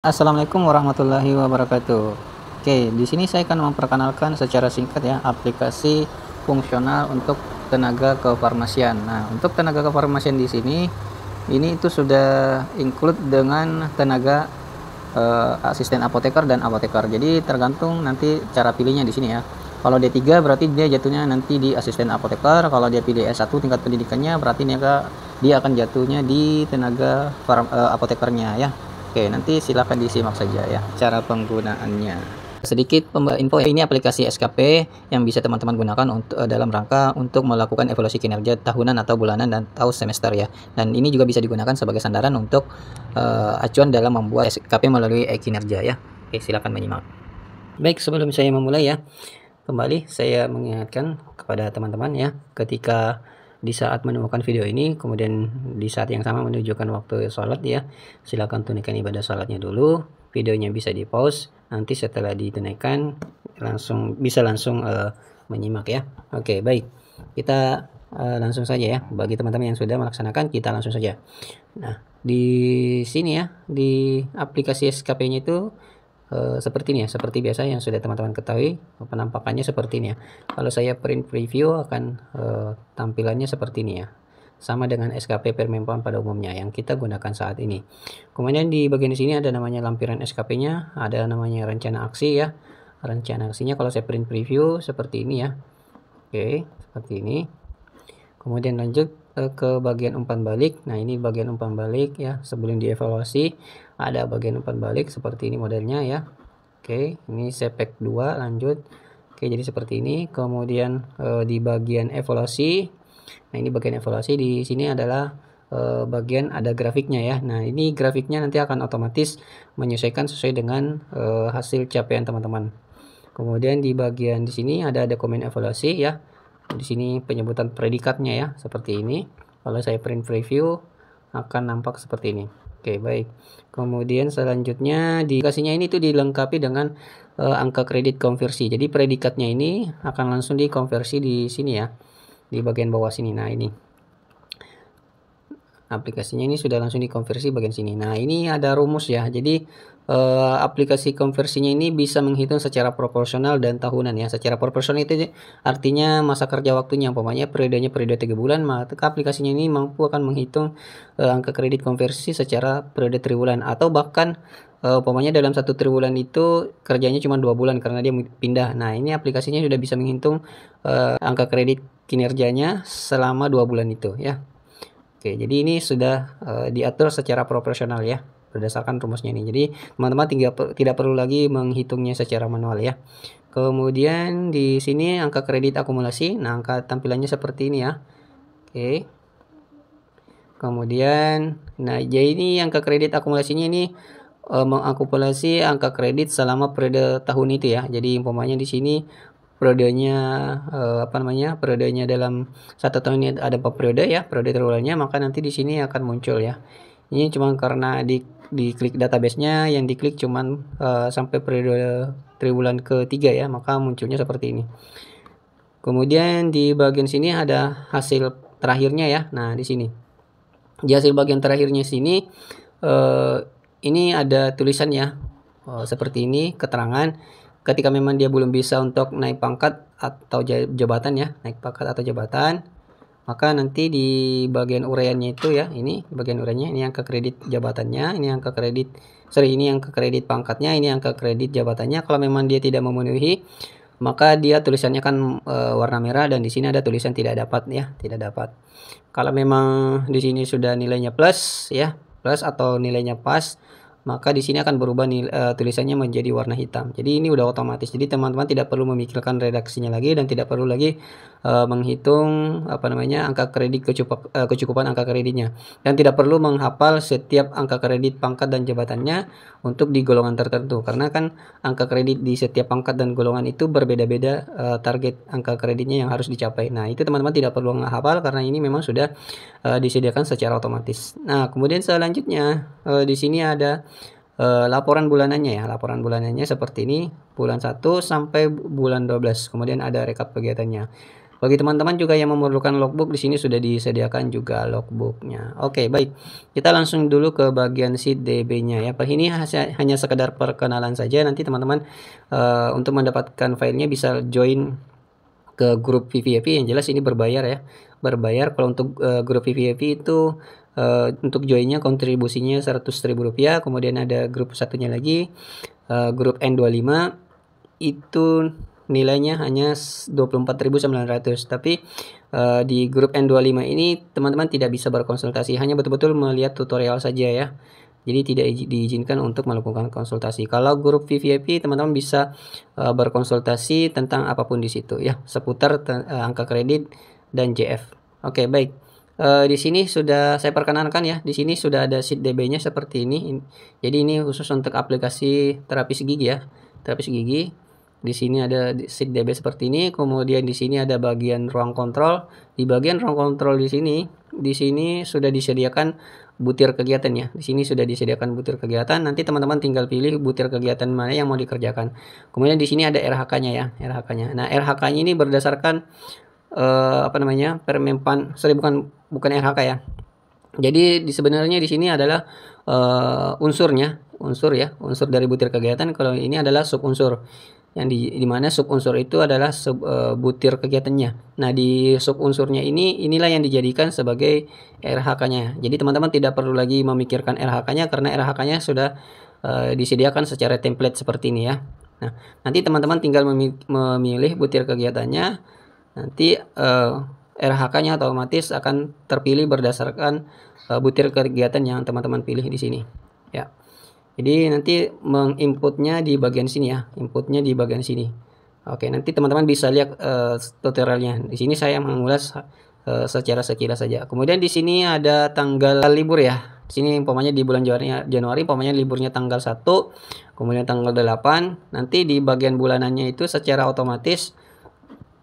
Assalamualaikum warahmatullahi wabarakatuh. Oke, di sini saya akan memperkenalkan secara singkat ya aplikasi fungsional untuk tenaga kefarmasian. Nah, untuk tenaga kefarmasian di sini ini itu sudah include dengan tenaga asisten apoteker dan apoteker. Jadi tergantung nanti cara pilihnya di sini ya. Kalau D3 berarti dia jatuhnya nanti di asisten apoteker, kalau dia pilih S1 tingkat pendidikannya berarti dia akan jatuhnya di tenaga apotekernya ya. Oke, nanti silakan disimak saja ya cara penggunaannya. Sedikit info, ini aplikasi SKP yang bisa teman-teman gunakan untuk dalam rangka untuk melakukan evaluasi kinerja tahunan atau bulanan dan atau semester ya. Dan ini juga bisa digunakan sebagai sandaran untuk acuan dalam membuat SKP melalui kinerja ya. Oke, silakan menyimak. Baik, sebelum saya memulai ya, kembali saya mengingatkan kepada teman-teman ya, ketika di saat menemukan video ini, kemudian di saat yang sama menunjukkan waktu sholat ya, silakan tunaikan ibadah sholatnya dulu, videonya bisa di pause, nanti setelah ditunaikan bisa langsung menyimak ya. Oke, baik, kita langsung saja ya. Bagi teman-teman yang sudah melaksanakan, kita langsung saja. Nah, di sini ya, di aplikasi SKP-nya itu seperti ini ya, seperti biasa yang sudah teman-teman ketahui, penampakannya seperti ini ya. Kalau saya print preview akan tampilannya seperti ini ya, sama dengan SKP Permenpan pada umumnya yang kita gunakan saat ini. Kemudian di bagian sini ada namanya lampiran SKP-nya, ada namanya rencana aksi ya. Rencana aksinya kalau saya print preview seperti ini ya. Oke, seperti ini. Kemudian lanjut ke bagian umpan balik. Nah, ini bagian umpan balik ya, sebelum dievaluasi ada bagian umpan balik seperti ini modelnya ya. Oke, ini sepek 2 lanjut. Oke, jadi seperti ini. Kemudian di bagian evaluasi. Nah, ini bagian evaluasi, di sini adalah bagian ada grafiknya ya. Nah, ini grafiknya nanti akan otomatis menyesuaikan sesuai dengan hasil capaian teman-teman. Kemudian di bagian di sini ada dokumen evaluasi ya. Di sini penyebutan predikatnya ya, seperti ini. Kalau saya print preview akan nampak seperti ini. Oke, baik. Kemudian selanjutnya di aplikasinya ini tuh dilengkapi dengan angka kredit konversi. Jadi predikatnya ini akan langsung dikonversi di sini ya, di bagian bawah sini. Nah, ini aplikasinya ini sudah langsung dikonversi bagian sini. Nah, ini ada rumus ya. Jadi aplikasi konversinya ini bisa menghitung secara proporsional dan tahunan ya. Secara proporsional itu artinya masa kerja waktunya, umpamanya periodenya periode 3 bulan, maka aplikasinya ini mampu akan menghitung angka kredit konversi secara periode triwulan, atau bahkan umpamanya dalam satu triwulan itu kerjanya cuma 2 bulan karena dia pindah. Nah, ini aplikasinya sudah bisa menghitung angka kredit kinerjanya selama 2 bulan itu ya. Oke, jadi ini sudah diatur secara proporsional ya, berdasarkan rumusnya ini. Jadi teman-teman tidak perlu lagi menghitungnya secara manual ya. Kemudian di sini angka kredit akumulasi. Nah, angka tampilannya seperti ini ya. Oke. Kemudian, nah jadi ini angka kredit akumulasinya ini mengakumulasi angka kredit selama periode tahun itu ya. Jadi umpamanya di sini periodenya periodenya dalam 1 tahun ini ada 4 periode ya, periode triwulannya, maka nanti di sini akan muncul ya. Ini cuma karena diklik database-nya, yang diklik cuman sampai periode triwulan ketiga ya, maka munculnya seperti ini. Kemudian di bagian sini ada hasil terakhirnya ya. Nah, di sini di hasil bagian terakhirnya sini ini ada tulisan ya, seperti ini keterangan. Ketika memang dia belum bisa untuk naik pangkat atau jabatan ya, naik pangkat atau jabatan, maka nanti di bagian uraiannya itu ya, ini bagian uraiannya, ini angka kredit jabatannya, ini angka kredit pangkatnya, ini angka kredit jabatannya. Kalau memang dia tidak memenuhi, maka dia tulisannya kan warna merah, dan di sini ada tulisan tidak dapat ya, tidak dapat. Kalau memang di sini sudah nilainya plus ya, plus atau nilainya pas, maka di sini akan berubah tulisannya menjadi warna hitam. Jadi ini udah otomatis. Jadi teman-teman tidak perlu memikirkan redaksinya lagi, dan tidak perlu lagi menghitung angka kredit kecukupan angka kreditnya, dan tidak perlu menghafal setiap angka kredit pangkat dan jabatannya untuk di golongan tertentu, karena kan angka kredit di setiap pangkat dan golongan itu berbeda-beda target angka kreditnya yang harus dicapai. Nah, itu teman-teman tidak perlu menghafal karena ini memang sudah disediakan secara otomatis. Nah, kemudian selanjutnya di sini ada laporan bulanannya ya. Laporan bulanannya seperti ini, bulan 1 sampai bulan 12. Kemudian ada rekap kegiatannya. Bagi teman-teman juga yang memerlukan logbook, di sini sudah disediakan juga logbooknya. Oke, baik. Kita langsung dulu ke bagian sheet DB-nya ya. Ini hanya sekedar perkenalan saja. Nanti teman-teman untuk mendapatkan filenya bisa join ke grup VVIP, yang jelas ini berbayar ya. Berbayar. Kalau untuk grup VVIP itu untuk joinnya kontribusinya Rp100.000. Kemudian ada grup satunya lagi, grup N25, itu nilainya hanya 24.900. Tapi di grup N25 ini teman-teman tidak bisa berkonsultasi, hanya betul-betul melihat tutorial saja ya. Jadi tidak diizinkan untuk melakukan konsultasi. Kalau grup VVIP teman-teman bisa berkonsultasi tentang apapun di situ ya, seputar angka kredit dan JF. Oke, baik. Di sini sudah saya perkenalkan ya. Di sini sudah ada sheet DB-nya seperti ini. Jadi ini khusus untuk aplikasi terapis gigi ya. Terapis gigi. Di sini ada sheet DB seperti ini. Kemudian di sini ada bagian ruang kontrol. Di bagian ruang kontrol di sini sudah disediakan butir kegiatan ya. Di sini sudah disediakan butir kegiatan. Nanti teman-teman tinggal pilih butir kegiatan mana yang mau dikerjakan. Kemudian di sini ada RHK-nya ya, RHK-nya. Nah, RHK-nya ini berdasarkan Permenpan, bukan RHK ya. Jadi sebenarnya di sini adalah unsur dari butir kegiatan. Kalau ini adalah sub unsur, yang di mana sub unsur itu adalah butir kegiatannya. Nah, di sub unsurnya inilah yang dijadikan sebagai RHK-nya. Jadi teman-teman tidak perlu lagi memikirkan RHK-nya karena RHK-nya sudah disediakan secara template seperti ini ya. Nah, nanti teman-teman tinggal memilih butir kegiatannya. Nanti RHK-nya otomatis akan terpilih berdasarkan butir kegiatan yang teman-teman pilih di sini ya. Jadi nanti menginputnya di bagian sini ya, inputnya di bagian sini. Oke, nanti teman-teman bisa lihat tutorialnya. Di sini saya mengulas secara sekilas saja. Kemudian di sini ada tanggal libur ya. Di sini umpamanya di bulan Januari umpamanya liburnya tanggal 1, kemudian tanggal 8. Nanti di bagian bulanannya itu secara otomatis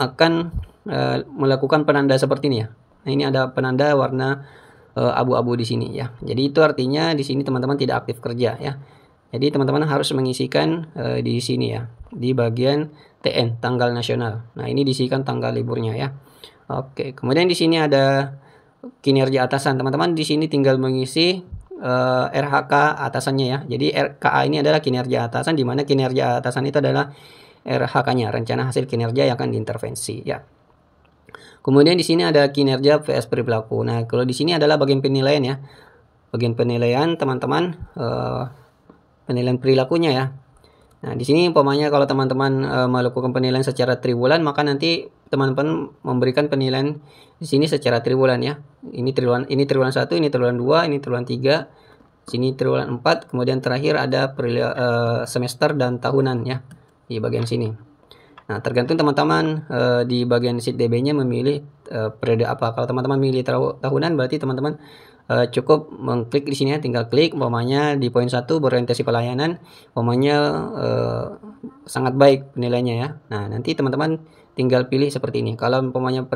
akan melakukan penanda seperti ini ya. Nah, ini ada penanda warna abu-abu di sini ya. Jadi itu artinya di sini teman-teman tidak aktif kerja ya. Jadi teman-teman harus mengisikan di sini ya, di bagian TN, tanggal nasional. Nah, ini diisikan tanggal liburnya ya. Oke, kemudian di sini ada kinerja atasan. Teman-teman di sini tinggal mengisi RHK atasannya ya. Jadi RKA ini adalah kinerja atasan, di mana kinerja atasan itu adalah RHK-nya, rencana hasil kinerja yang akan diintervensi ya. Kemudian di sini ada kinerja vs perilaku. Nah, kalau di sini adalah bagian penilaian ya. Bagian penilaian teman-teman, penilaian perilakunya ya. Nah, di sini umpamanya kalau teman-teman melakukan penilaian secara triwulan, maka nanti teman-teman memberikan penilaian di sini secara triwulan ya. Ini triwulan 1, ini triwulan 2, ini triwulan 3, sini triwulan 4, kemudian terakhir ada semester dan tahunan ya di bagian sini. Nah, tergantung teman-teman di bagian sheet DB-nya memilih periode apa. Kalau teman-teman milih tahunan, berarti teman-teman cukup mengklik di sini ya, tinggal klik umpamanya di poin 1 berorientasi pelayanan, umpamanya sangat baik penilaiannya ya. Nah, nanti teman-teman tinggal pilih seperti ini. Kalau umpamanya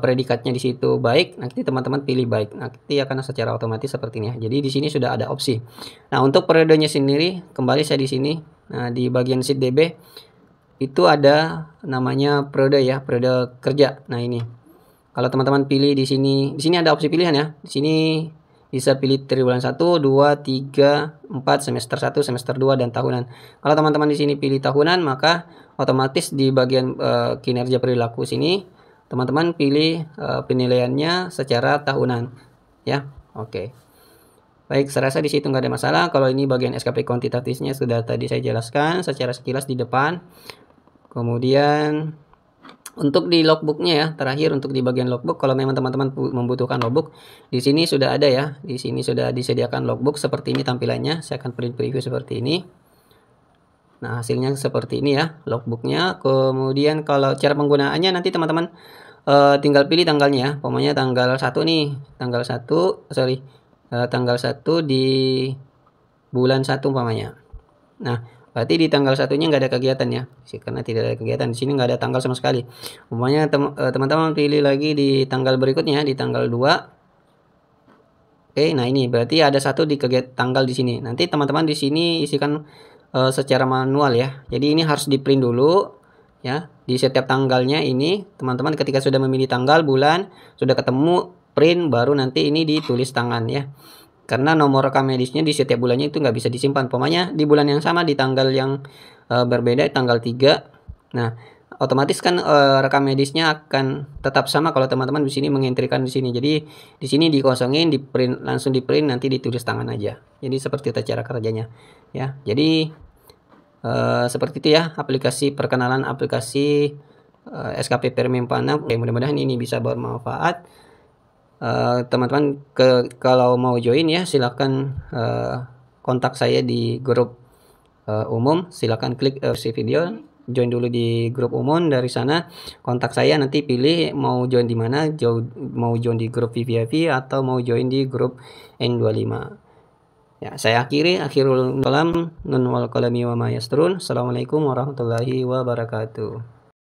predikatnya di situ baik, nanti teman-teman pilih baik. Nanti akan secara otomatis seperti ini ya. Jadi di sini sudah ada opsi. Nah, untuk periodenya sendiri, kembali saya di sini. Nah, di bagian sheet DB itu ada namanya periode ya, periode kerja. Nah, ini. Kalau teman-teman pilih di sini ada opsi pilihan ya. Di sini bisa pilih triwulan 1, 2, 3, 4, semester 1, semester 2 dan tahunan. Kalau teman-teman di sini pilih tahunan, maka otomatis di bagian kinerja perilaku sini teman-teman pilih penilaiannya secara tahunan ya. Oke. Baik, saya rasa di situ nggak ada masalah. Kalau ini bagian SKP kuantitatifnya sudah tadi saya jelaskan secara sekilas di depan. Kemudian untuk di logbooknya ya, terakhir untuk di bagian logbook, kalau memang teman-teman membutuhkan logbook, di sini sudah ada ya, di sini sudah disediakan logbook seperti ini tampilannya. Saya akan preview seperti ini. Nah, hasilnya seperti ini ya, logbooknya. Kemudian kalau cara penggunaannya nanti teman-teman tinggal pilih tanggalnya ya, pokoknya tanggal 1 nih, tanggal 1 di bulan 1 umpamanya. Nah, berarti di tanggal 1-nya nggak ada kegiatan ya, karena tidak ada kegiatan di sini, nggak ada tanggal sama sekali. Umpamanya teman-teman pilih lagi di tanggal berikutnya, di tanggal 2. Oke, nah ini berarti ada satu di tanggal di sini. Nanti teman-teman di sini isikan secara manual ya. Jadi ini harus di print dulu ya. di setiap tanggalnya ini teman-teman ketika sudah memilih tanggal, bulan, sudah ketemu print, baru nanti ini ditulis tangan ya. Karena nomor rekam medisnya di setiap bulannya itu nggak bisa disimpan. Pokoknya di bulan yang sama, di tanggal yang berbeda, tanggal 3. Nah, otomatis kan rekam medisnya akan tetap sama kalau teman-teman di sini mengentrikan di sini. Jadi di sini dikosongin, di print, langsung di print, nanti ditulis tangan aja. Jadi seperti itu cara kerjanya ya. Jadi seperti itu ya aplikasi perkenalan aplikasi SKP Permempana. Mudah-mudahan ini bisa bermanfaat. Teman-teman kalau mau join ya silahkan kontak saya di grup umum. Silahkan klik si video, join dulu di grup umum. Dari sana kontak saya, nanti pilih mau join di mana, mau join di grup VVIP atau mau join di grup N25 ya. Saya akhirul kalam, nun wal qalami wa ma yasturun. Assalamualaikum warahmatullahi wabarakatuh.